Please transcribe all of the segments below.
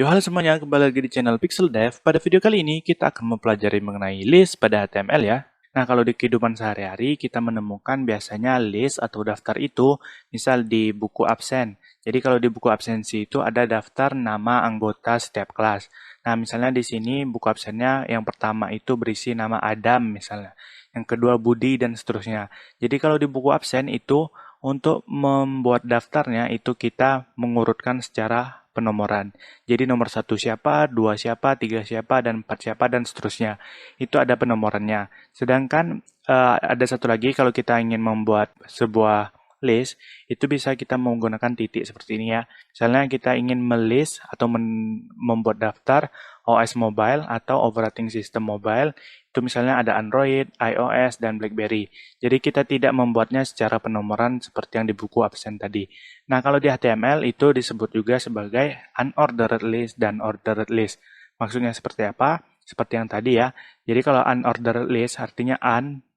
Yo, halo semuanya, kembali lagi di channel Pixel Dev. Pada video kali ini kita akan mempelajari mengenai list pada HTML ya. Nah, kalau di kehidupan sehari-hari kita menemukan biasanya list atau daftar itu misal di buku absen. Jadi kalau di buku absensi itu ada daftar nama anggota setiap kelas. Nah, misalnya di sini buku absennya yang pertama itu berisi nama Adam misalnya. Yang kedua Budi dan seterusnya. Jadi kalau di buku absen itu untuk membuat daftarnya itu kita mengurutkan secara penomoran. Jadi nomor 1 siapa, 2 siapa, 3 siapa, dan 4 siapa, dan seterusnya. Itu ada penomorannya. Sedangkan ada satu lagi kalau kita ingin membuat sebuah list, itu bisa kita menggunakan titik seperti ini ya. Misalnya kita ingin melist atau membuat daftar OS mobile atau operating system mobile, itu misalnya ada Android, iOS, dan BlackBerry. Jadi kita tidak membuatnya secara penomoran seperti yang di buku absen tadi. Nah, kalau di HTML itu disebut juga sebagai unordered list dan ordered list. Maksudnya seperti apa? Seperti yang tadi ya. Jadi kalau unordered list artinya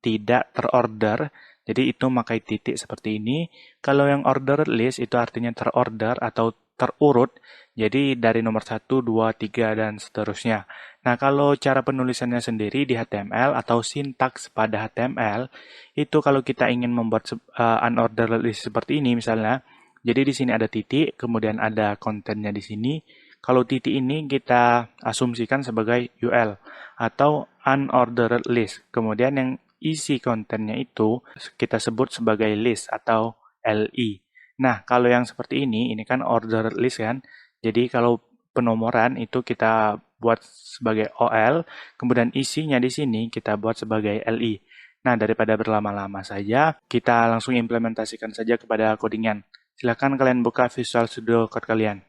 tidak terorder. Jadi itu memakai titik seperti ini. Kalau yang ordered list itu artinya terorder atau terurut. Jadi dari nomor 1, 2, 3, dan seterusnya. Nah, kalau cara penulisannya sendiri di HTML atau sintaks pada HTML, itu kalau kita ingin membuat unordered list seperti ini misalnya, jadi di sini ada titik, kemudian ada kontennya di sini. Kalau titik ini kita asumsikan sebagai UL atau unordered list. Kemudian yang isi kontennya itu kita sebut sebagai list atau LI. Nah, kalau yang seperti ini kan ordered list kan. Jadi kalau penomoran itu kita buat sebagai OL, kemudian isinya di sini kita buat sebagai LI. Nah, daripada berlama-lama saja, kita langsung implementasikan saja kepada codingan. Silakan kalian buka Visual Studio Code kalian.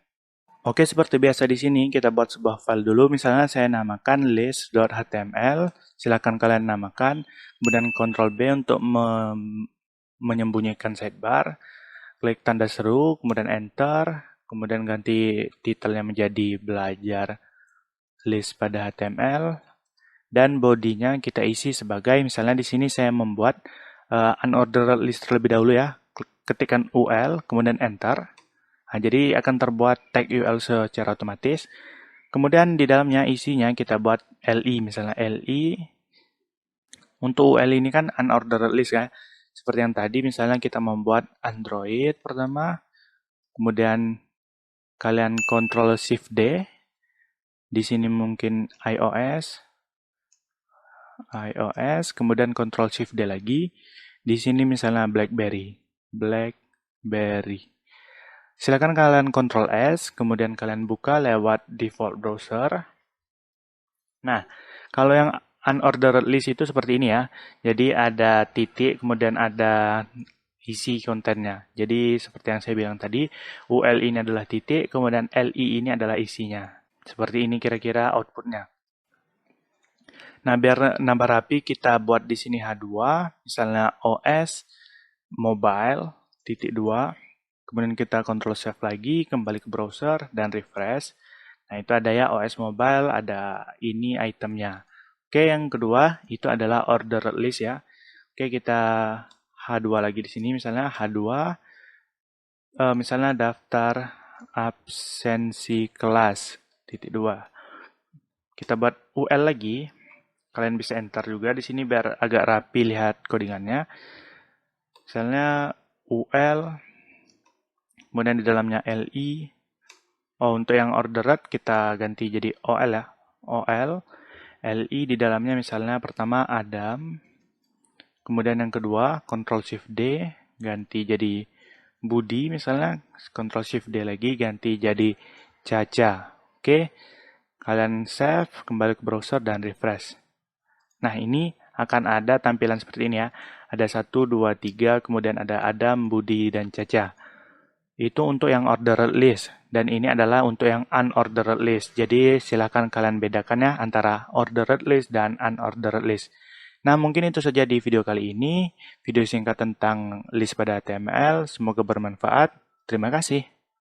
Oke, seperti biasa di sini kita buat sebuah file dulu. Misalnya saya namakan list.html. Silakan kalian namakan. Kemudian Ctrl B untuk menyembunyikan sidebar. Klik tanda seru, kemudian Enter. Kemudian ganti titelnya menjadi belajar list pada HTML. Dan bodinya kita isi sebagai, misalnya di sini saya membuat unordered list terlebih dahulu ya. Ketikkan UL, kemudian Enter. Nah, jadi akan terbuat tag UL secara otomatis. Kemudian di dalamnya isinya kita buat LI, misalnya LI. Untuk UL ini kan unordered list ya. Seperti yang tadi, misalnya kita membuat Android pertama, kemudian kalian Ctrl Shift D. Di sini mungkin iOS, kemudian Ctrl Shift D lagi. Di sini misalnya BlackBerry. Silakan kalian Ctrl S, kemudian kalian buka lewat default browser. Nah, kalau yang unordered list itu seperti ini ya. Jadi ada titik, kemudian ada isi kontennya. Jadi seperti yang saya bilang tadi, UL ini adalah titik, kemudian LI ini adalah isinya. Seperti ini kira-kira outputnya. Nah, biar nambah rapi, kita buat di sini H2, misalnya OS, mobile, titik 2, kemudian kita Ctrl Save lagi, kembali ke browser, dan refresh. Nah, itu ada ya OS mobile, ada ini itemnya. Oke, yang kedua, itu adalah ordered list ya. Oke, kita H2 lagi di sini, misalnya H2, misalnya daftar absensi kelas, titik 2. Kita buat UL lagi, kalian bisa enter juga di sini biar agak rapi lihat codingannya. Misalnya UL, kemudian di dalamnya LI. Oh, untuk yang ordered kita ganti jadi OL ya. OL, LI di dalamnya misalnya pertama Adam. Kemudian yang kedua Ctrl Shift D ganti jadi Budi misalnya. Ctrl Shift D lagi ganti jadi Caca. Oke. Kalian save, kembali ke browser dan refresh. Nah, ini akan ada tampilan seperti ini ya. Ada 1, 2, 3, kemudian ada Adam, Budi, dan Caca. Itu untuk yang ordered list. Dan ini adalah untuk yang unordered list. Jadi silahkan kalian bedakan ya antara ordered list dan unordered list. Nah, mungkin itu saja di video kali ini. Video singkat tentang list pada HTML. Semoga bermanfaat. Terima kasih.